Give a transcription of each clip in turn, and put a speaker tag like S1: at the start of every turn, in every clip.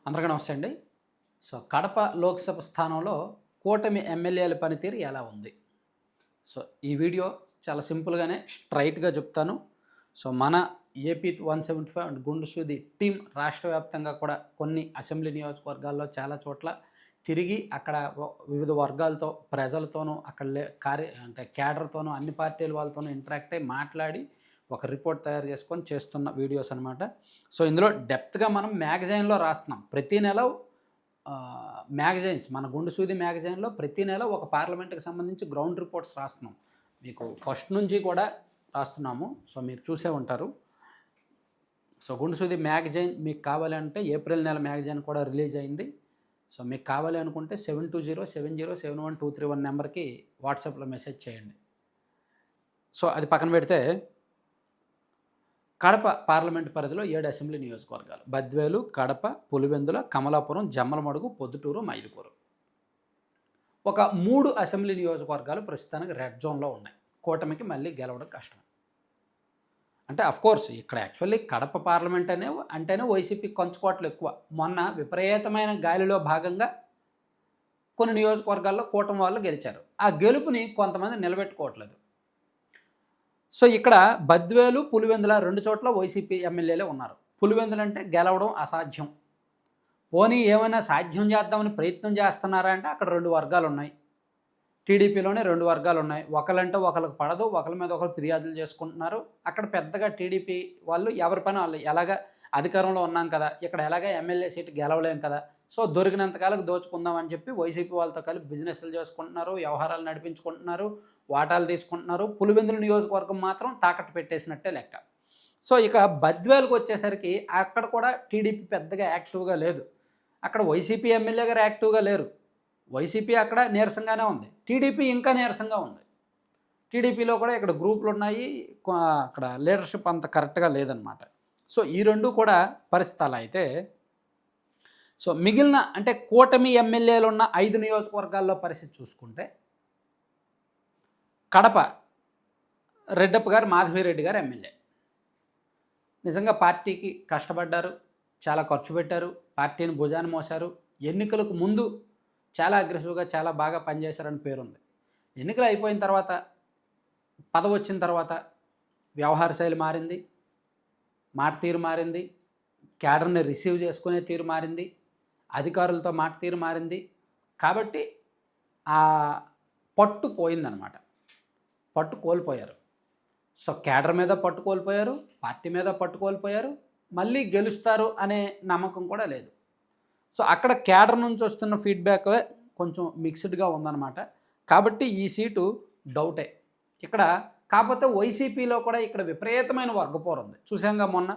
S1: అందరికీ నమస్తే అండి. కడప లోక్సభ స్థానంలో కూటమి ఎమ్మెల్యేల పనితీరు ఎలా ఉంది? ఈ వీడియో చాలా సింపుల్‌గానే స్ట్రెయిట్‌గా చెప్తాను. మన ఏపీ 175 అండ్ గుండు సూది టీమ్ రాష్ట్ర వ్యాప్తంగా కూడా కొన్ని అసెంబ్లీ నియోజకవర్గాల్లో చాలా చోట్ల తిరిగి అక్కడ వివిధ వర్గాలతో, ప్రజలతోనూ అక్కడ అంటే క్యాడర్‌తోనూ అన్ని పార్టీల వాళ్ళతోనూ ఇంటరాక్ట్ అయ్యి మాట్లాడి ఒక రిపోర్ట్ తయారు చేసుకొని చేస్తున్న వీడియోస్ అనమాట. ఇందులో డెప్త్‌గా మనం మ్యాగజైన్‌లో రాస్తున్నాం. ప్రతి నెల మ్యాగజైన్స్ మన గుండు సూది మ్యాగజైన్‌లో ప్రతి నెల ఒక పార్లమెంట్‌కి సంబంధించి గ్రౌండ్ రిపోర్ట్స్ రాస్తున్నాం. మీకు ఫస్ట్ నుంచి కూడా రాస్తున్నాము. మీరు చూసే ఉంటారు. గుండు సూది మ్యాగజైన్ మీకు కావాలి అంటే ఏప్రిల్ నెల మ్యాగజైన్ కూడా రిలీజ్ అయింది. మీకు కావాలి అనుకుంటే 7207071231 నెంబర్‌కి వాట్సాప్‌లో మెసేజ్ చేయండి. అది పక్కన పెడితే కడప పార్లమెంట్ పరిధిలో 7 అసెంబ్లీ నియోజకవర్గాలు. బద్వేలు, కడప, పులివెందుల, కమలాపురం, జమ్మలమడుగు, పొద్దుటూరు, మైదుకూరు. ఒక 3 అసెంబ్లీ నియోజకవర్గాలు ప్రస్తుతానికి రెడ్ జోన్‌లో ఉన్నాయి. కూటమికి మళ్ళీ గెలవడం కష్టం. అంటే అఫ్‌కోర్స్ ఇక్కడ యాక్చువల్లీ కడప పార్లమెంట్ అంటేనే వైసీపీ కంచుకోటలు ఎక్కువ. మొన్న విపరీతమైన గాలిలో భాగంగా కొన్ని నియోజకవర్గాల్లో కూటమి వాళ్ళు గెలిచారు. ఆ గెలుపుని కొంతమంది నిలబెట్టుకోవట్లేదు. ఇక్కడ బద్వేలు, పులివెందుల 2 చోట్ల వైసీపీ ఎమ్మెల్యేలే ఉన్నారు. పులివెందులు అంటే గెలవడం అసాధ్యం. పోనీ ఏమైనా సాధ్యం చేద్దామని ప్రయత్నం చేస్తున్నారా అంటే అక్కడ 2 వర్గాలు ఉన్నాయి. టీడీపీలోనే 2 వర్గాలు ఉన్నాయి. ఒకళ్ళంటే ఒకళ్ళకి పడదు, ఒకళ్ళ మీద ఒకళ్ళు ఫిర్యాదులు చేసుకుంటున్నారు. అక్కడ పెద్దగా టీడీపీ వాళ్ళు ఎవరి పని వాళ్ళు ఎలాగా అధికారంలో ఉన్నాం కదా, ఇక్కడ ఎలాగా ఎమ్మెల్యే సీటు గెలవలేం కదా, దొరికినంతకాలకు దోచుకుందాం అని చెప్పి వైసీపీ వాళ్ళతో కలిపి బిజినెస్లు చేసుకుంటున్నారు, వ్యవహారాలు నడిపించుకుంటున్నారు, వాటాలు తీసుకుంటున్నారు. పులివెందుల నియోజకవర్గం మాత్రం తాకట్టు పెట్టేసినట్టే లెక్క. ఇక బద్వేలకు వచ్చేసరికి అక్కడ కూడా టీడీపీ పెద్దగా యాక్టివ్గా లేదు. అక్కడ వైసీపీ ఎమ్మెల్యే గారు యాక్టివ్గా లేరు. వైసీపీ అక్కడ నీరసంగానే ఉంది. టీడీపీ ఇంకా నీరసంగా ఉంది. టీడీపీలో కూడా ఇక్కడ గ్రూపులు ఉన్నాయి. అక్కడ లీడర్షిప్ అంత కరెక్ట్గా లేదనమాట. ఈ 2 కూడా పరిస్థితి అలా అయితే మిగిలిన అంటే కూటమి ఎమ్మెల్యేలు ఉన్న 5 నియోజకవర్గాల్లో పరిస్థితి చూసుకుంటే కడప రెడ్డప్ప గారు, మాధవిరెడ్డి గారు ఎమ్మెల్యే. నిజంగా పార్టీకి కష్టపడ్డారు, చాలా ఖర్చు పెట్టారు, పార్టీని భుజాన మోశారు. ఎన్నికలకు ముందు చాలా అగ్రెసివ్గా చాలా బాగా పనిచేశారని పేరుంది. ఎన్నికలు అయిపోయిన తర్వాత పదవి వచ్చిన తర్వాత వ్యవహార శైలి మారింది, మాట తీరు మారింది, క్యాడర్ని రిసీవ్ చేసుకునే తీరు మారింది, అధికారులతో మాట తీరు మారింది. కాబట్టి ఆ పట్టు పోయిందనమాట. పట్టు కోల్పోయారు. క్యాడర్ మీద పట్టు కోల్పోయారు, పార్టీ మీద పట్టు కోల్పోయారు, మళ్ళీ గెలుస్తారు అనే నమ్మకం కూడా లేదు. అక్కడ క్యాడర్ నుంచి వస్తున్న ఫీడ్బ్యాక్ కొంచెం మిక్స్డ్గా ఉందన్నమాట. కాబట్టి ఈ సీటు డౌటే ఇక్కడ. కాకపోతే వైసీపీలో కూడా ఇక్కడ విపరీతమైన వర్గపోరు ఉంది. చూసాంగా మొన్న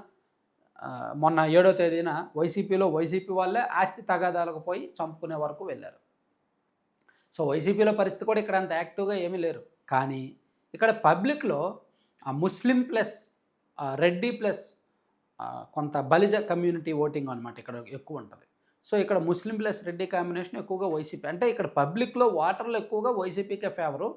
S1: 7వ తేదీన వైసీపీలో వైసీపీ వాళ్ళే ఆస్తి తగాదాలకు పోయి చంపుకునే వరకు వెళ్ళారు. వైసీపీలో పరిస్థితి కూడా ఇక్కడ అంత యాక్టివ్గా ఏమీ లేరు. కానీ ఇక్కడ పబ్లిక్లో ముస్లిం ప్లస్ రెడ్డి ప్లస్ కొంత బలిజ కమ్యూనిటీ ఓటింగ్ అనమాట ఇక్కడ ఎక్కువ ఉంటుంది. ఇక్కడ ముస్లిం ప్లస్ రెడ్డి కాంబినేషన్ ఎక్కువగా వైసీపీ. అంటే ఇక్కడ పబ్లిక్లో ఓటర్లు ఎక్కువగా వైసీపీకే ఫేవరు.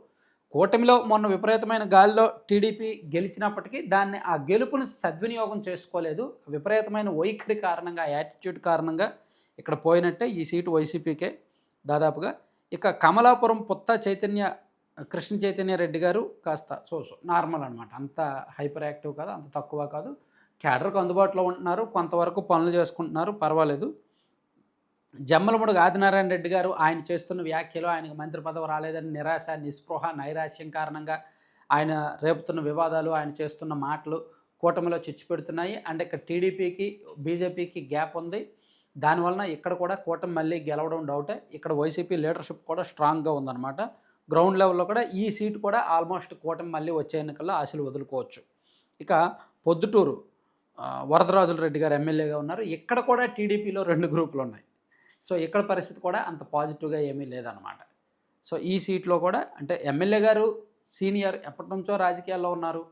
S1: కూటమిలో మొన్న విపరీతమైన గాలిలో టీడీపీ గెలిచినప్పటికీ దాన్ని ఆ గెలుపును సద్వినియోగం చేసుకోలేదు. విపరీతమైన వైఖరి కారణంగా, యాటిట్యూడ్ కారణంగా ఇక్కడ పోయినట్టే. ఈ సీటు వైసీపీకే దాదాపుగా. ఇక కమలాపురం కృష్ణ చైతన్య రెడ్డి గారు కాస్త నార్మల్ అనమాట. అంత హైపర్ యాక్టివ్ కాదు, అంత తక్కువ కాదు. క్యాడర్కు అందుబాటులో ఉంటున్నారు, కొంతవరకు పనులు చేసుకుంటున్నారు, పర్వాలేదు. జమ్మలమడుగు ఆదినారాయణ రెడ్డి గారు ఆయన చేస్తున్న వ్యాఖ్యలు, ఆయనకు మంత్రి పదవి రాలేదని నిరాశ, నిస్పృహ, నైరాశ్యం కారణంగా ఆయన రేపుతున్న వివాదాలు, ఆయన చేస్తున్న మాటలు కూటమిలో చిచ్చుపెడుతున్నాయి. అండ్ ఇక్కడ టీడీపీకి బీజేపీకి గ్యాప్ ఉంది. దానివలన ఇక్కడ కూడా కూటమి మళ్ళీ గెలవడం డౌటే. ఇక్కడ వైసీపీ లీడర్షిప్ కూడా స్ట్రాంగ్గా ఉందన్నమాట. గ్రౌండ్ లెవెల్లో కూడా ఈ సీటు కూడా ఆల్మోస్ట్ కూటమి మళ్ళీ వచ్చే ఎన్నికల్లో ఆశలు వదులుకోవచ్చు. ఇక పొద్దుటూరు వరదరాజుల రెడ్డి గారు ఎమ్మెల్యేగా ఉన్నారు. ఇక్కడ కూడా టీడీపీలో 2 గ్రూపులు ఉన్నాయి. ఇక్కడ పరిస్థితి కూడా అంత పాజిటివ్గా ఏమీ లేదనమాట. ఈ సీట్లో కూడా అంటే ఎమ్మెల్యే గారు సీనియర్, ఎప్పటి నుంచో రాజకీయాల్లో ఉన్నారు.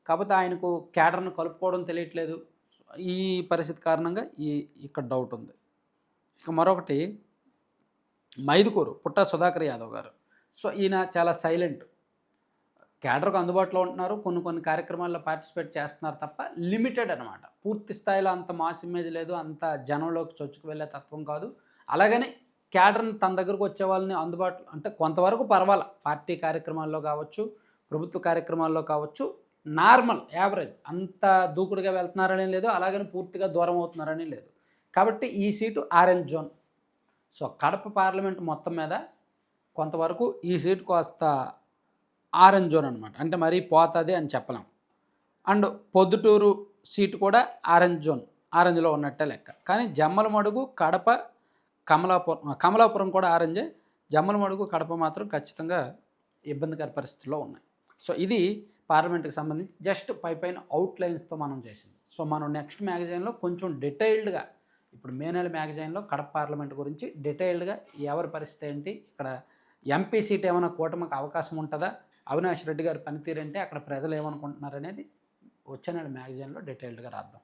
S1: కాకపోతే ఆయనకు క్యాడర్ను కలుపుకోవడం తెలియట్లేదు. ఈ పరిస్థితి కారణంగా ఇక్కడ డౌట్ ఉంది. ఇక మరొకటి మైదుకూరు పుట్టా సుధాకర్ యాదవ్ గారు. ఈయన చాలా సైలెంట్. క్యాడర్కు అందుబాటులో ఉంటున్నారు, కొన్ని కార్యక్రమాల్లో పార్టిసిపేట్ చేస్తున్నారు తప్ప లిమిటెడ్ అనమాట. పూర్తి స్థాయిలో అంత మాస్ ఇమేజ్ లేదు, అంత జనంలోకి చొచ్చుకు వెళ్ళే తత్వం కాదు. అలాగని క్యాడర్ని తన దగ్గరకు వచ్చే వాళ్ళని అందుబాటులో అంటే కొంతవరకు పర్వాలా, పార్టీ కార్యక్రమాల్లో కావచ్చు, ప్రభుత్వ కార్యక్రమాల్లో కావచ్చు, నార్మల్ యావరేజ్ అంత దూకుడుగా వెళ్తున్నారని లేదు, అలాగని పూర్తిగా దూరం అవుతున్నారని లేదు. కాబట్టి ఈ seat orange zone. So Kadapa parliament మొత్తం మీద కొంతవరకు ఈ సీటు కాస్త ఆరెంజ్ జోన్ అనమాట. అంటే మరీ పోతుంది అని చెప్పలేం. అండ్ పొద్దుటూరు సీటు కూడా ఆరెంజ్ జోన్, ఆరెంజ్లో ఉన్నట్టే లెక్క. కానీ జమ్మలమడుగు, కడప, కమలాపురం కూడా ఆరెంజే. జమ్మలమడుగు, కడప మాత్రం ఖచ్చితంగా ఇబ్బందికర పరిస్థితుల్లో ఉన్నాయి. సో ఇది పార్లమెంట్కి సంబంధించి జస్ట్ పైన అవుట్లైన్స్తో మనం చేసింది. సో మనం నెక్స్ట్ మ్యాగజైన్లో కొంచెం డీటెయిల్డ్గా, ఇప్పుడు మే నెల మ్యాగజైన్లో కడప పార్లమెంట్ గురించి డీటెయిల్డ్గా ఎవరి పరిస్థితి ఏంటి, ఇక్కడ ఎంపీ సీట్ ఏమైనా కూటమికి అవకాశం ఉంటుందా, అవినాష్ రెడ్డి గారి పనితీరు అంటే అక్కడ ప్రజలు ఏమనుకుంటున్నారు అనేది వచ్చే నెల మ్యాగజైన్లో డీటెయిల్డ్గా రాద్దాం.